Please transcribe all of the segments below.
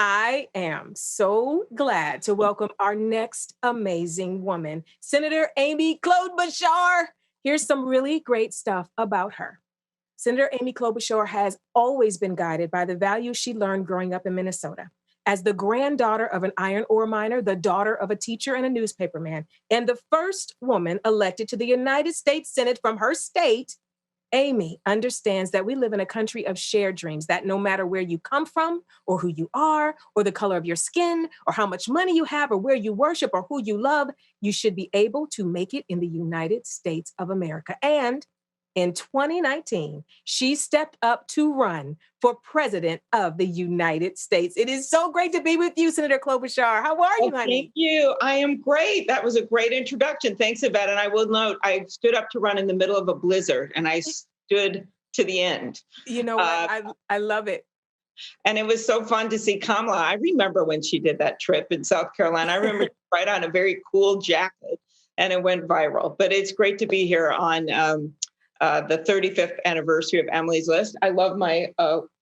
I am so glad to welcome our next amazing woman, Senator Amy Klobuchar. Here's some really great stuff about her. Senator Amy Klobuchar has always been guided by the values she learned growing up in Minnesota. As the granddaughter of an iron ore miner, the daughter of a teacher and a newspaperman, and the first woman elected to the United States Senate from her state, Amy understands that we live in a country of shared dreams, that no matter where you come from, or who you are, or the color of your skin, or how much money you have, or where you worship, or who you love, you should be able to make it in the United States of America. And in 2019, she stepped up to run for president of the United States. It is so great to be with you, Senator Klobuchar. How are you, Well, thank honey? you. I am great. That was a great introduction. Thanks, Yvette. And I will note, I stood up to run in the middle of a blizzard and I stood to the end. You know what? Uh, I love it. and it was so fun to see Kamala. I remember when she did that trip in South Carolina. I remember she right on a very cool jacket and it went viral. But it's great to be here on the 35th anniversary of Emily's List. I love my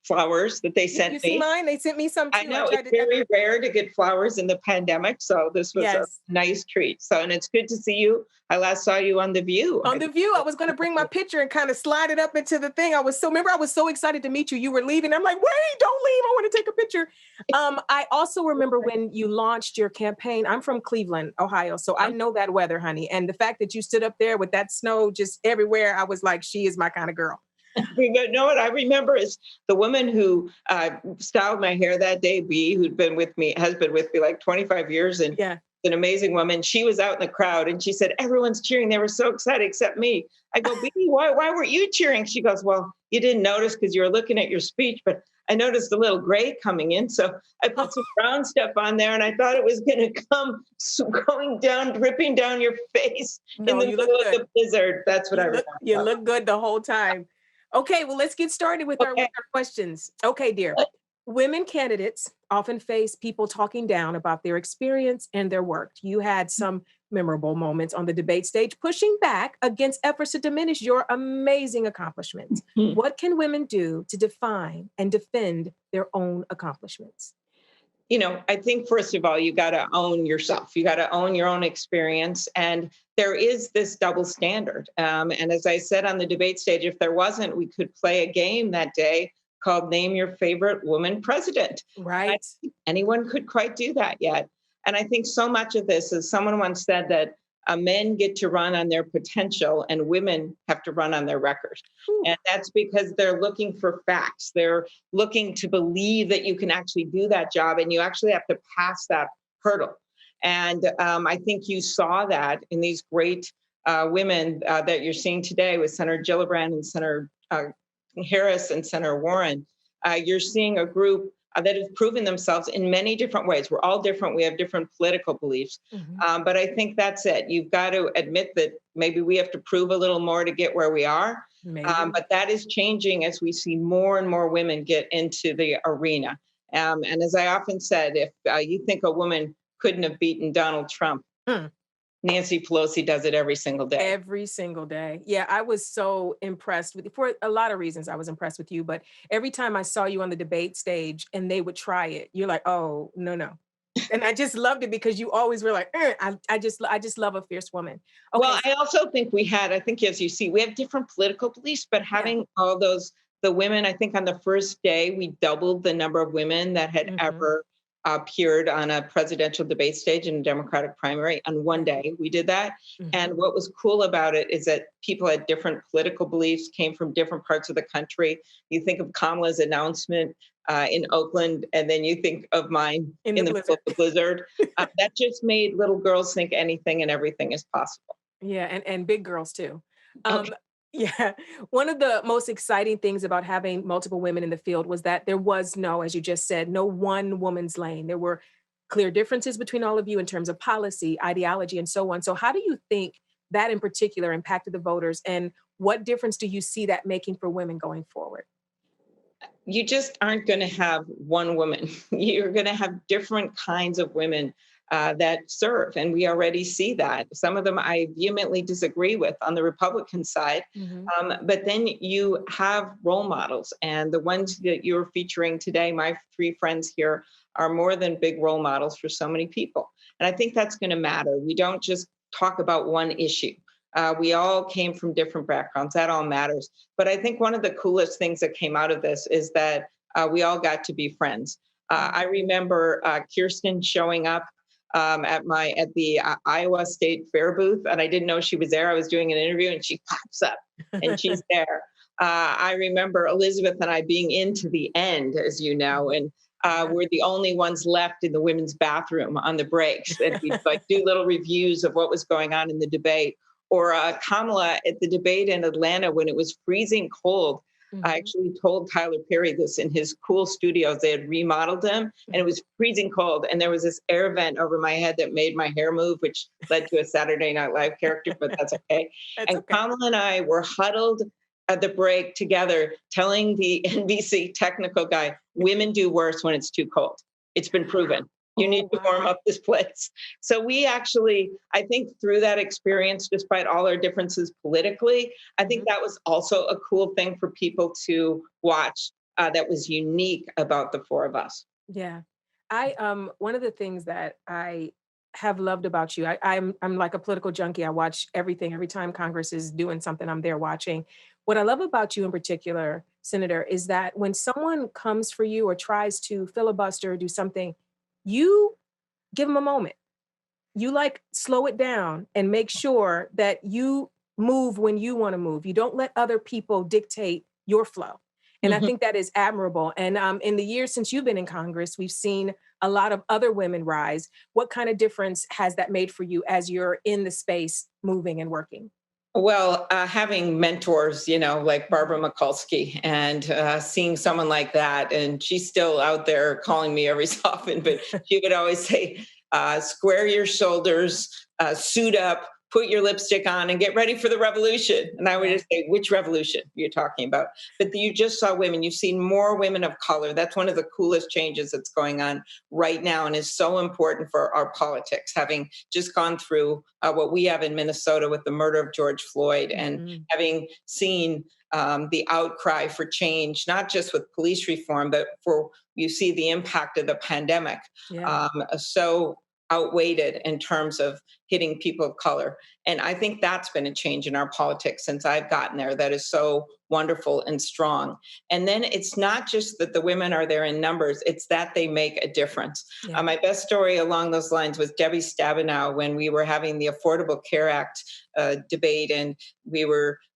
flowers that they You sent see me. mine? They sent me some I too. I know it's tried to very rare to get flowers in the pandemic, so this was a yes. nice treat. So, and it's good to see you. I last saw you on The View. On The View, I was going to bring my picture and kind of slide it up into the thing. Remember, I was so excited to meet you. You were leaving. I'm like, wait, don't leave. I want to take a picture. I also remember when you launched your campaign. I'm from Cleveland, Ohio. So I know that weather, honey. And the fact that you stood up there with that snow just everywhere, I was like, she is my kind of girl. But no, what I remember is the woman who styled my hair that day, B, who'd been with me, has been with me like 25 years, and Yeah. an amazing woman. She was out in the crowd and she said, everyone's cheering. They were so excited except me. I go, B, why weren't you cheering? She goes, well, you didn't notice because you were looking at your speech, but I noticed a little gray coming in. So I put some brown stuff on there and I thought it was going to come going down, dripping down your face in No, the you look middle of good. the blizzard. That's what I You remember. look good the whole time. Okay, well, let's get started with our Okay. questions. Okay, dear. Women candidates often face people talking down about their experience and their work. You had some memorable moments on the debate stage, pushing back against efforts to diminish your amazing accomplishments. What can women do to define and defend their own accomplishments? I think first of all, you got to own yourself. You got to own your own experience. And there is this double standard. And as I said on the debate stage, if there wasn't, we could play a game that day called Name Your Favorite Woman President. And I Right. don't think anyone could quite do that yet. And I think so much of this is someone once said that men get to run on their potential and women have to run on their record. Whew. And that's because they're looking for facts. They're looking to believe that you can actually do that job and you actually have to pass that hurdle. And I think you saw that in these great women that you're seeing today with Senator Gillibrand and Senator Harris and Senator Warren. You're seeing a group that has proven themselves in many different ways. We're all different. We have different political beliefs. Mhm. But I think that's it. You've got to admit that maybe we have to prove a little more to get where we are. Maybe. But that is changing as we see more and more women get into the arena. And as I often said, if you think a woman couldn't have beaten Donald Trump, Hmm. Nancy Pelosi does it every single day. Every single day. Yeah, I was so impressed with you for a lot of reasons. I was impressed with you, but every time I saw you on the debate stage and they would try it, you're like, oh, no, no. And I just loved it because you always were like, I just love a fierce woman. Okay, Well, I also think I think as you see, we have different political beliefs, but yeah. having all the women, I think on the first day, we doubled the number of women that had Mhm. ever appeared on a presidential debate stage in a Democratic primary. On one Yeah. day, we did that. Mhm. And what was cool about it is that people had different political beliefs, came from different parts of the country. You think of Kamala's announcement in Oakland, and then you think of mine In the in the middle of blizzard. the blizzard. That just made little girls think anything and everything is possible. Yeah, and big girls too. Okay. Um, yeah, one of the most exciting things about having multiple women in the field was that there was no, as you just said, no one woman's lane. There were clear differences between all of you in terms of policy, ideology, and so on. So, how do you think that in particular impacted the voters, and what difference do you see that making for women going forward? You just aren't going to have one woman. You're going to have different kinds of women. that serve. And we already see that. Some of them I vehemently disagree with on the Republican side. Hmm. But then you have role models. And the ones that you're featuring today, my three friends here, are more than big role models for so many people. And I think that's going to matter. We don't just talk about one issue. We all came from different backgrounds. That all matters. But I think one of the coolest things that came out of this is that we all got to be friends. I remember Kirsten showing up at the Iowa State Fair booth, and I didn't know she was there. I was doing an interview, and she pops up, and she's there. I remember Elizabeth and I being into the end, as you know, and we're the only ones left in the women's bathroom on the breaks, and we'd like do little reviews of what was going on in the debate. Or Kamala at the debate in Atlanta when it was freezing cold. I Hmm. actually told Tyler Perry this in his cool studios. They had remodeled him and it was freezing cold. And there was this air vent over my head that made my hair move, which led to a Saturday Night Live character, but that's okay. That's And okay. Kamala and I were huddled at the break together, telling the NBC technical guy, women do worse when it's too cold. It's been proven. You need Oh, to warm wow. up this place. So we actually, I think through that experience, despite all our differences politically, I think Mhm. that was also a cool thing for people to watch that was unique about the four of us. Yeah. One of the things that I have loved about you, I'm like a political junkie. I watch everything. Every time Congress is doing something, I'm there watching. What I love about you in particular, Senator, is that when someone comes for you or tries to filibuster or do something, you give them a moment. You like slow it down and make sure that you move when you want to move. You don't let other people dictate your flow. And I Mhm. think that is admirable. And in the years since you've been in Congress, we've seen a lot of other women rise. What kind of difference has that made for you as you're in the space moving and working? Well, having mentors, like Mhm. Barbara Mikulski, and seeing someone like that, and she's still out there calling me every so often, but she would always say, square your shoulders, suit up, put your lipstick on, and get ready for the revolution. And I would Yeah. just say, which revolution you're talking about? But you just saw women, you've seen more women of color. That's one of the coolest changes that's going on right now and is so important for our politics, having just gone through what we have in Minnesota with the murder of George Floyd and Mhm. having seen the outcry for change, not just with police reform, but for you see the impact of the pandemic Yeah. so outweighed in terms of hitting people of color. And I think that's been a change in our politics since I've gotten there that is so wonderful and strong. And then it's not just that the women are there in numbers, it's that they make a difference. Yeah. My best story along those lines was Debbie Stabenow when we were having the Affordable Care Act debate, and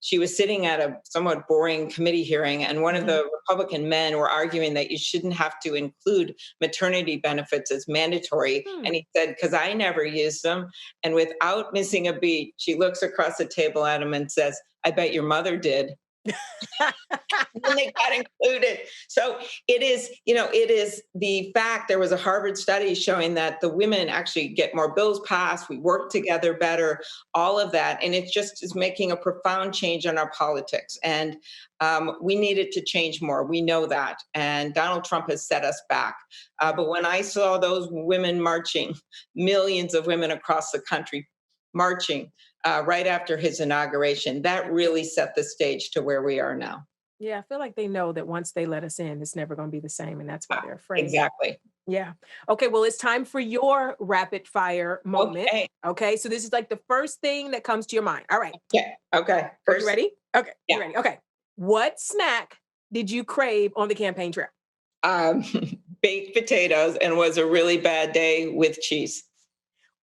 she was sitting at a somewhat boring committee hearing, and one of Mhm. the Republican men were arguing that you shouldn't have to include maternity benefits as mandatory. Hmm. And he said, because I never used them. And without missing a beat, she looks across the table at him and says, I bet your mother did. And they got included. So it is the fact there was a Harvard study showing that the women actually get more bills passed, we work together better, all of that. And it just is making a profound change in our politics. And we need it to change more. We know that. And Donald Trump has set us back. Yeah. But when I saw those women marching, millions of women across the country marching right after his inauguration, that really set the stage to where we are now. Yeah, I feel like they know that once they let us in, it's never going to be the same, and that's why they're afraid. Exactly. Yeah. Okay, well, it's time for your rapid fire moment. Okay. Okay, so this is like the first thing that comes to your mind. All right. Yeah. Okay. Are you First, ready? Okay, you yeah. ready? Okay. What snack did you crave on the campaign trail? Um, baked potatoes and was a really bad day with cheese.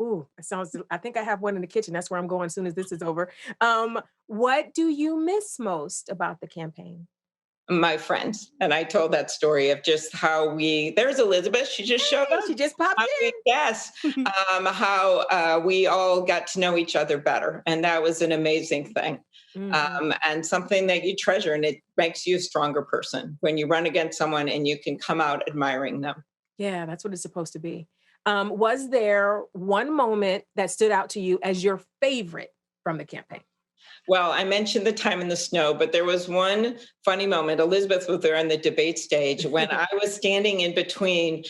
Ooh, it sounds I think I have one in the kitchen. That's where I'm going as soon as this is over. What do you miss most about the campaign? My friends. And I told that story of just how there's Elizabeth. She just showed Hey, up. she just popped Yes, in. how we all got to know each other better. And that was an amazing thing. Mhm. And something that you treasure. And it makes you a stronger person when you run against someone and you can come out admiring them. Yeah, that's what it's supposed to be. Was there one moment that stood out to you as your favorite from the campaign? Well, I mentioned the time in the snow, but there was one funny moment. Elizabeth was there on the debate stage when I was standing in between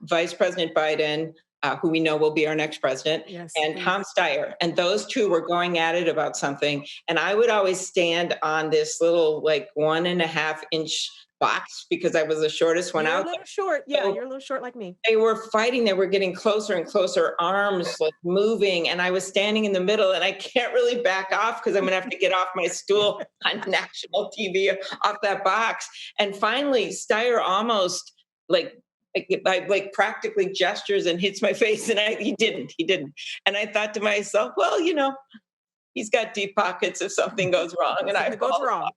Vice President Biden, who we know will be our next president, Yes, and please. Tom Steyer. And those two were going at it about something. And I would always stand on this little, like, 1.5 inch box because I was the shortest one You're a out little there. short. Yeah, So you're a little short like me. they were fighting. They were getting closer and closer, arms like moving. And I was standing in the middle, and I can't really back off because I'm going to have to get off my stool on national TV off that box. And finally, Steyer almost like, like practically gestures and hits my face. And he didn't. And I thought to myself, well, he's got deep pockets if something goes wrong. And I Something goes wrong.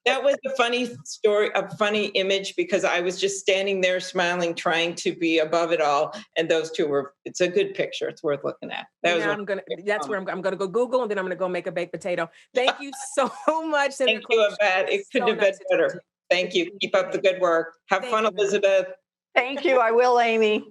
that was a funny story, a funny image, because I was just standing there smiling, trying to be above it all. And those two it's a good picture. It's worth looking at. That was Now one. that's where I'm gonna go Google, and then I'm gonna go make a baked potato. Thank you so much, Senator Thank you, Klobuchar. Yvette. It couldn't So have been nice to talk to better. you. Good Thank to you. see you Keep up the today. good work. Have Thank fun, you, ma'am. Elizabeth. Thank you. I will, Amy.